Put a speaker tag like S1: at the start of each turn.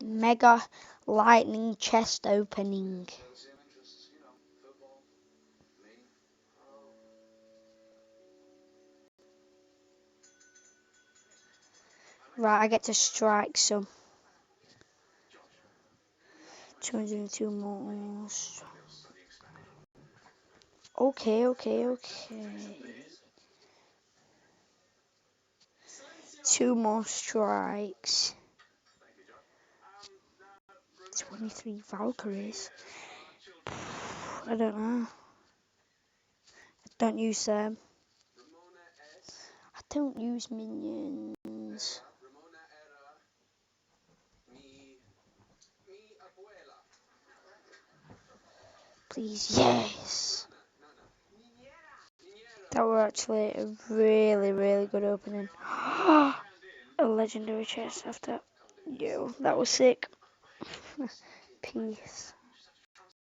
S1: Mega lightning chest opening. Right, I get to strike some. 202 more. Okay. 2 more strikes. 23 Valkyries. I don't know. I don't use them. I don't use minions. Please, yes. That were actually a really good opening. A legendary chest after. Yo, that was sick. Peace.